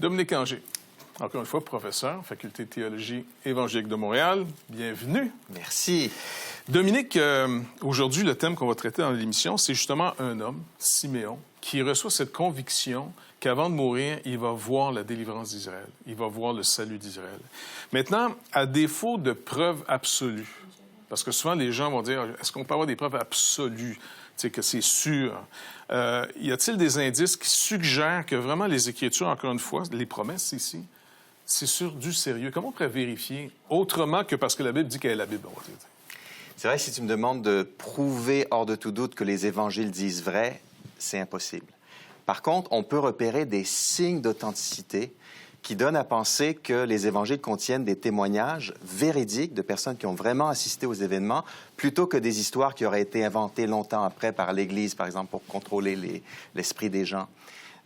Dominique Angers, encore une fois, professeur, Faculté de théologie évangélique de Montréal. Bienvenue. Merci. Dominique, aujourd'hui, le thème qu'on va traiter dans l'émission, c'est justement un homme, Siméon, qui reçoit cette conviction qu'avant de mourir, il va voir la délivrance d'Israël. Il va voir le salut d'Israël. Maintenant, à défaut de preuves absolues, parce que souvent les gens vont dire, est-ce qu'on peut avoir des preuves absolues, que c'est sûr? Y a-t-il des indices qui suggèrent que vraiment les Écritures, encore une fois, les promesses ici, c'est sur du sérieux? Comment on pourrait vérifier autrement que parce que la Bible dit qu'elle est la Bible? On va dire. C'est vrai que si tu me demandes de prouver hors de tout doute que les évangiles disent vrai, c'est impossible. Par contre, on peut repérer des signes d'authenticité qui donnent à penser que les évangiles contiennent des témoignages véridiques de personnes qui ont vraiment assisté aux événements, plutôt que des histoires qui auraient été inventées longtemps après par l'Église, par exemple, pour contrôler l'esprit des gens.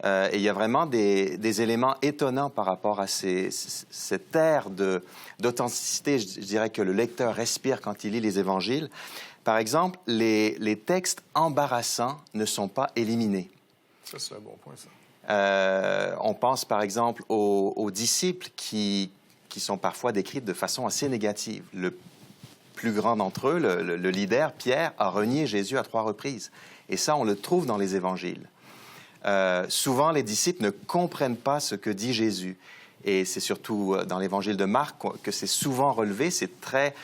Et il y a vraiment des éléments étonnants par rapport à cette ère d'authenticité. Je dirais que le lecteur respire quand il lit les évangiles. Par exemple, les textes embarrassants ne sont pas éliminés. Ça, c'est un bon point, ça. On pense, par exemple, aux disciples qui sont parfois décrits de façon assez négative. Le plus grand d'entre eux, le leader, Pierre, a renié Jésus à 3 reprises. Et ça, on le trouve dans les évangiles. Souvent, les disciples ne comprennent pas ce que dit Jésus. Et c'est surtout dans l'évangile de Marc que c'est souvent relevé. C'est très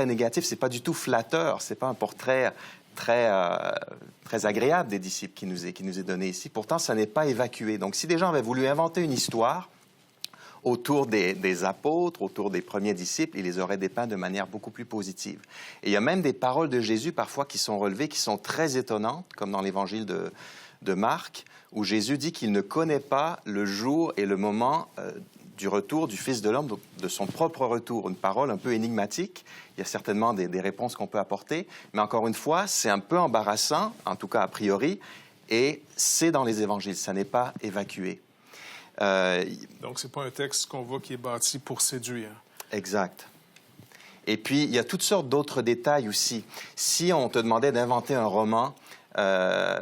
négatif. C'est pas du tout flatteur. C'est pas un portrait très agréable des disciples qui nous est donné ici. Pourtant, ça n'est pas évacué. Donc, si des gens avaient voulu inventer une histoire autour des apôtres, autour des premiers disciples, ils les auraient dépeints de manière beaucoup plus positive. Et il y a même des paroles de Jésus, parfois, qui sont relevées, qui sont très étonnantes, comme dans l'évangile de Marc, où Jésus dit qu'il ne connaît pas le jour et le moment du retour du Fils de l'homme, de son propre retour. Une parole un peu énigmatique. Il y a certainement des réponses qu'on peut apporter. Mais encore une fois, c'est un peu embarrassant, en tout cas a priori, et c'est dans les évangiles. Ça n'est pas évacué. Donc, ce n'est pas un texte qu'on voit qui est bâti pour séduire. Exact. Et puis, il y a toutes sortes d'autres détails aussi. Si on te demandait d'inventer un roman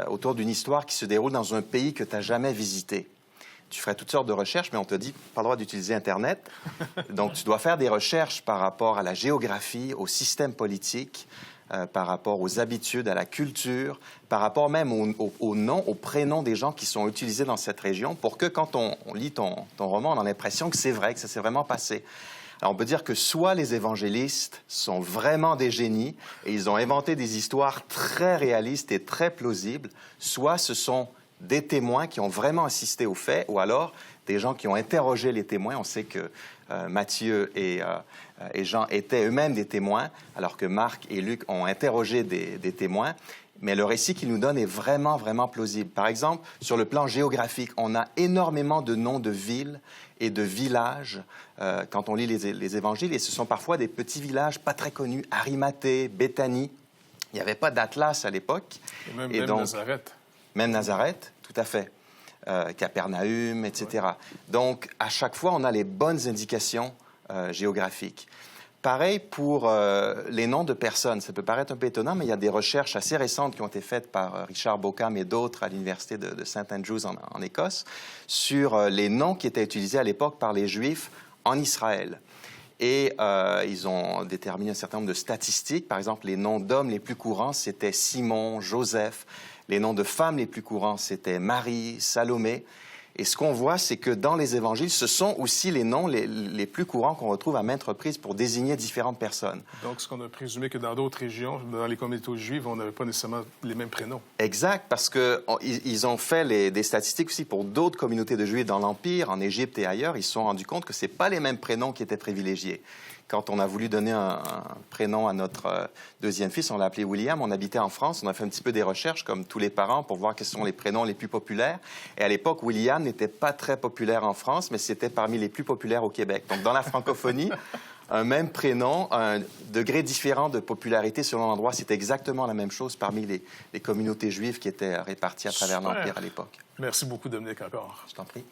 autour d'une histoire qui se déroule dans un pays que tu n'as jamais visité, tu ferais toutes sortes de recherches, mais on te dit pas le droit d'utiliser Internet. Donc, tu dois faire des recherches par rapport à la géographie, au système politique, par rapport aux habitudes, à la culture, par rapport même aux noms, aux prénoms des gens qui sont utilisés dans cette région, pour que quand on lit ton roman, on a l'impression que c'est vrai, que ça s'est vraiment passé. Alors, on peut dire que soit les évangélistes sont vraiment des génies et ils ont inventé des histoires très réalistes et très plausibles, soit ce sont des témoins qui ont vraiment assisté aux faits, ou alors des gens qui ont interrogé les témoins. On sait que Matthieu et Jean étaient eux-mêmes des témoins, alors que Marc et Luc ont interrogé des témoins. Mais le récit qu'ils nous donnent est vraiment, vraiment plausible. Par exemple, sur le plan géographique, on a énormément de noms de villes et de villages quand on lit les évangiles, et ce sont parfois des petits villages pas très connus, Arimathée, Béthanie. Il n'y avait pas d'atlas à l'époque. Et même donc, Nazareth. Même Nazareth, tout à fait. Capernaum, etc. Ouais. Donc, à chaque fois, on a les bonnes indications géographiques. Pareil pour les noms de personnes. Ça peut paraître un peu étonnant, mais il y a des recherches assez récentes qui ont été faites par Richard Bauckham et d'autres à l'université de St. Andrews en Écosse sur les noms qui étaient utilisés à l'époque par les Juifs en Israël. Et ils ont déterminé un certain nombre de statistiques. Par exemple, les noms d'hommes les plus courants, c'était Simon, Joseph. Les noms de femmes les plus courants, c'était Marie, Salomé. Et ce qu'on voit, c'est que dans les évangiles, ce sont aussi les noms les plus courants qu'on retrouve à maintes reprises pour désigner différentes personnes. Donc, ce qu'on a présumé que dans d'autres régions, dans les communautés juives, on n'avait pas nécessairement les mêmes prénoms. Exact, parce qu'ils ont fait des statistiques aussi pour d'autres communautés de juifs dans l'Empire, en Égypte et ailleurs. Ils se sont rendus compte que ce n'est pas les mêmes prénoms qui étaient privilégiés. Quand on a voulu donner un prénom à notre deuxième fils, on l'a appelé William. On habitait en France. On a fait un petit peu des recherches, comme tous les parents, pour voir quels sont les prénoms les plus populaires. Et à l'époque, William n'était pas très populaire en France, mais c'était parmi les plus populaires au Québec. Donc, dans la francophonie, un même prénom, un degré différent de popularité selon l'endroit, c'était exactement la même chose parmi les communautés juives qui étaient réparties à travers l'Empire à l'époque. Merci beaucoup, Dominique, encore. Je t'en prie.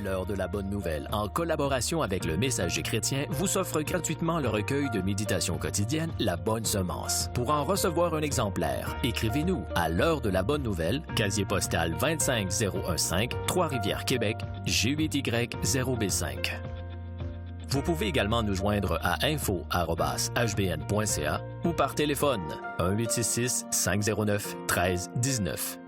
L'heure de la bonne nouvelle, en collaboration avec le Messager chrétien, vous offre gratuitement le recueil de méditation quotidienne La Bonne Semence. Pour en recevoir un exemplaire, écrivez-nous à l'heure de la bonne nouvelle, casier postal 25015, Trois-Rivières, Québec, G8Y0B5. Vous pouvez également nous joindre à info@hbn.ca ou par téléphone 1-866-509-1319.